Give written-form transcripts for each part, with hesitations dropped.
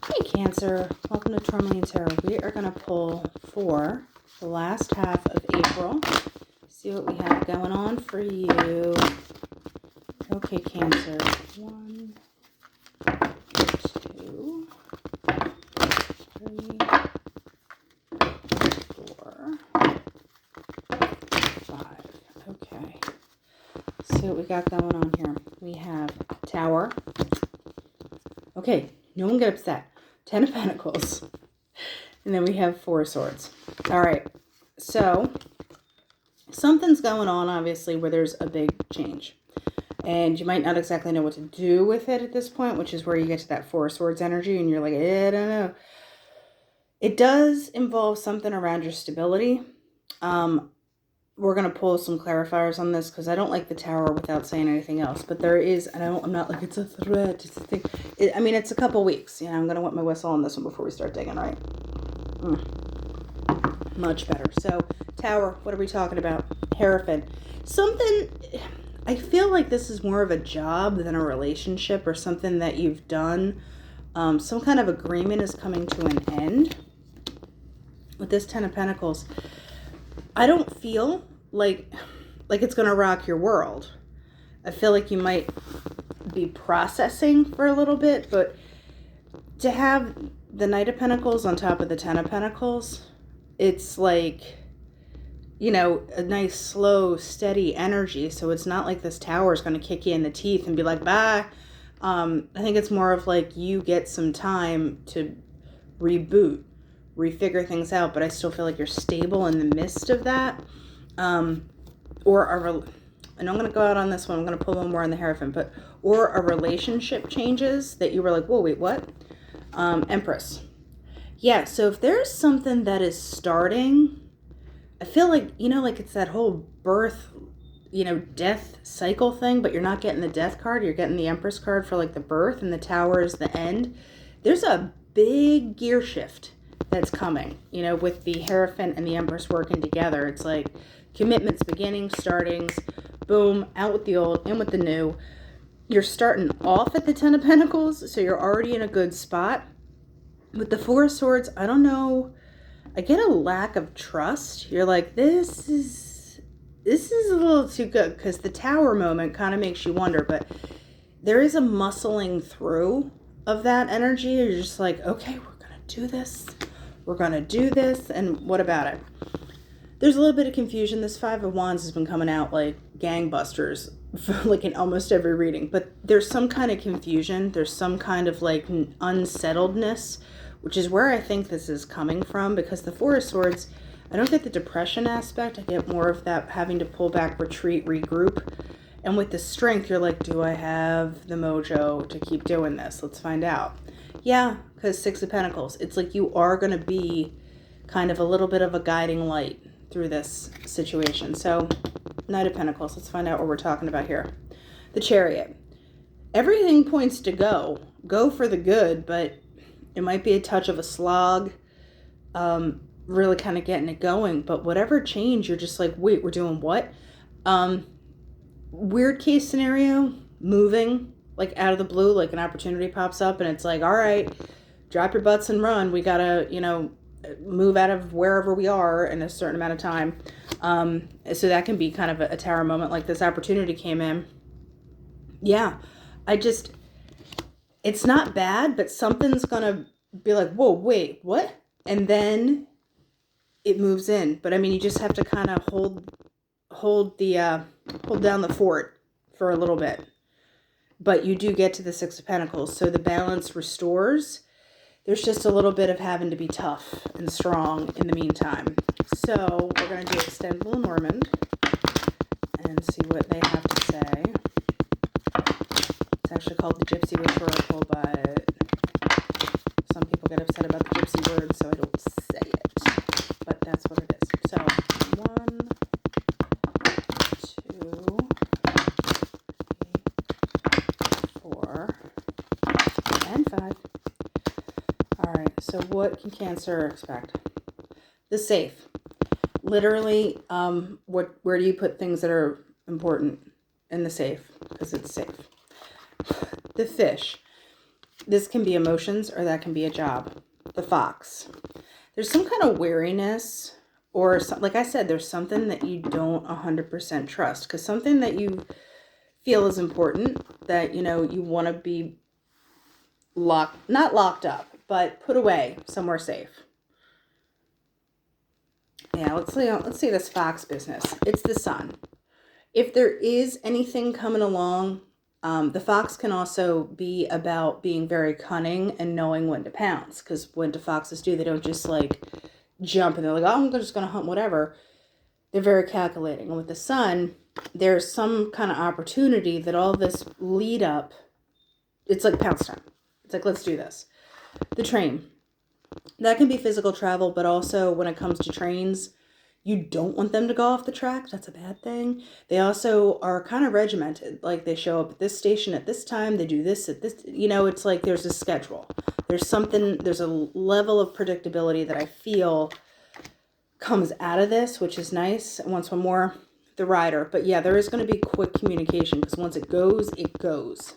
Hey Cancer, welcome to Tourmaline Tarot. We are going to pull for the last half of April. See what we have going on for you. Okay, Cancer. 1, 2, 3, 4, 5. Okay. See what we got going on here. We have Tower. Okay, no one get upset. 10 of Pentacles. And then we have 4 of Swords. All right. So, something's going on, obviously, where there's a big change. And you might not exactly know what to do with it at this point, which is where you get to that 4 of Swords energy, and you're like, I don't know. It does involve something around your stability. We're going to pull some clarifiers on this because I don't like the Tower without saying anything else. But there is, and I'm not like it's a threat, it's a thing. It's a couple weeks. I'm going to wet my whistle on this one before we start digging, right? Much better. So, Tower, what are we talking about? Hierophant. Something, I feel like this is more of a job than a relationship or something that you've done. Some kind of agreement is coming to an end. With this 10 of Pentacles, I don't feel like it's going to rock your world. I feel like you might be processing for a little bit, but to have the Knight of Pentacles on top of the 10 of Pentacles, it's like, a nice, slow, steady energy. So it's not like this Tower is going to kick you in the teeth and be like, bye. I think it's more of like you get some time to reboot, refigure things out, but I still feel like you're stable in the midst of that. And I'm going to go out on this one. I'm going to pull one more on the Hierophant, or a relationship changes that you were like, whoa, wait, what? Empress. Yeah, so if there's something that is starting, I feel like, like it's that whole birth, death cycle thing, but you're not getting the death card. You're getting the Empress card for like the birth, and the Tower is the end. There's a big gear shift that's coming, with the Hierophant and the Empress working together. It's like commitments, beginnings, startings, boom, out with the old, in with the new. You're starting off at the 10 of Pentacles, so you're already in a good spot. With the 4 of Swords, I don't know, I get a lack of trust. You're like, this is a little too good, because the Tower moment kind of makes you wonder, but there is a muscling through of that energy. You're just like, okay, we're going to do this. We're going to do this. And what about it? There's a little bit of confusion. This 5 of Wands has been coming out like gangbusters for like in almost every reading, but there's some kind of confusion. There's some kind of like unsettledness, which is where I think this is coming from, because the 4 of Swords, I don't get the depression aspect. I get more of that having to pull back, retreat, regroup. And with the Strength, you're like, do I have the mojo to keep doing this? Let's find out. Yeah, because 6 of Pentacles, it's like you are going to be kind of a little bit of a guiding light through this situation. So, Knight of Pentacles, let's find out what we're talking about here. The Chariot. Everything points to go. Go for the good, but it might be a touch of a slog. Really kind of getting it going. But whatever change, you're just like, wait, we're doing what? Weird case scenario, moving, like out of the blue, like an opportunity pops up and it's like, all right, drop your butts and run. We gotta, move out of wherever we are in a certain amount of time. So that can be kind of a Tower moment, like this opportunity came in. Yeah, it's not bad, but something's gonna be like, whoa, wait, what? And then it moves in. But I mean, you just have to kind of hold down the fort for a little bit. But you do get to the 6 of Pentacles, so the balance restores. There's just a little bit of having to be tough and strong in the meantime. So we're going to do Extend Lenormand and see what they have to say. It's actually called the Gypsy Witch Oracle, but some people get upset about the gypsy word, so I don't say it. But that's what it is. So 1, 2, 4, and 5. All right, so what can Cancer expect? The safe. Literally, where do you put things that are important in the safe? Because it's safe. The Fish. This can be emotions or that can be a job. The Fox. There's some kind of wariness or like I said, there's something that you don't 100% trust because something that you feel is important that, you know, you want to be not locked up, but put away somewhere safe. Yeah, let's see this Fox business. It's the Sun. If there is anything coming along, the Fox can also be about being very cunning and knowing when to pounce. Because when do foxes do? They don't just like jump and they're like, oh, I'm just going to hunt whatever. They're very calculating. And with the Sun, there's some kind of opportunity that all this lead up, it's like pounce time. It's like, let's do this. The Train. That can be physical travel, but also when it comes to trains, you don't want them to go off the track. That's a bad thing. They also are kind of regimented. Like they show up at this station at this time. They do this at this. You know, it's like there's a schedule. There's a level of predictability that I feel comes out of this, which is nice. And once more, the Rider. But yeah, there is going to be quick communication because once it goes, it goes.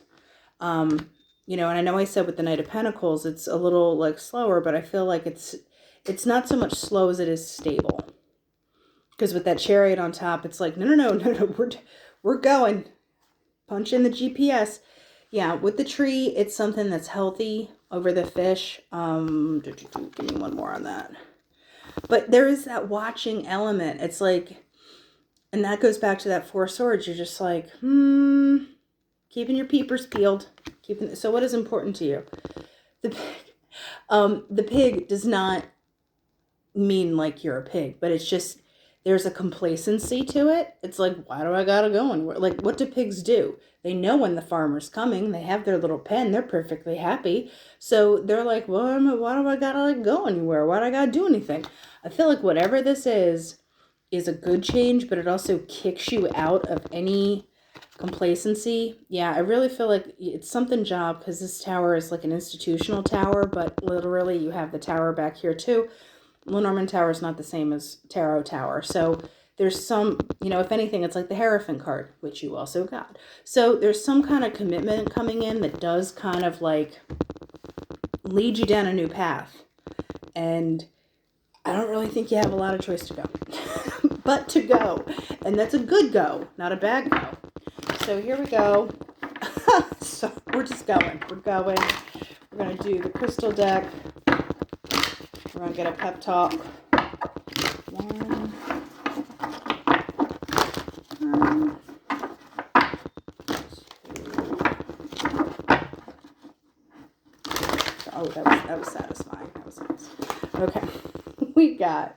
You know, and I know I said with the Knight of Pentacles, it's a little like slower, but I feel like it's not so much slow as it is stable. Because with that Chariot on top, it's like, no, we're going. Punch in the GPS. Yeah, with the Tree, it's something that's healthy over the Fish. Give me one more on that. But there is that watching element. It's like, and that goes back to that Four Swords. You're just like, keeping your peepers peeled. So what is important to you? The pig. The pig does not mean like you're a pig, but it's just there's a complacency to it. It's like, why do I gotta go anywhere? Like, what do pigs do? They know when the farmer's coming. They have their little pen. They're perfectly happy. So they're like, well, why do I gotta like go anywhere? Why do I gotta do anything? I feel like whatever this is a good change, but it also kicks you out of any complacency. Yeah, I really feel like it's something job because this tower is like an institutional tower, but literally you have the tower back here too. Lenormand Tower is not the same as Tarot Tower. So there's some, you know, if anything, it's like the Hierophant card, which you also got. So there's some kind of commitment coming in that does kind of like lead you down a new path. And I don't really think you have a lot of choice to go, but to go. And that's a good go, not a bad go. So here we go. So we're just going. We're going. We're going to do the crystal deck. We're going to get a pep talk. One. Oh, that was satisfying. That was nice. Okay. We got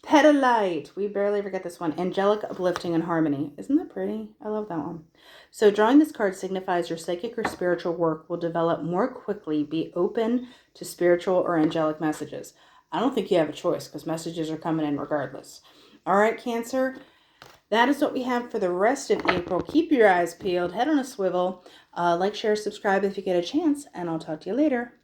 Petalite. We barely ever get this one. Angelic, Uplifting, and Harmony. Isn't that pretty? I love that one. So drawing this card signifies your psychic or spiritual work will develop more quickly. Be open to spiritual or angelic messages. I don't think you have a choice because messages are coming in regardless. All right, Cancer. That is what we have for the rest of April. Keep your eyes peeled. Head on a swivel. Like, share, subscribe if you get a chance. And I'll talk to you later.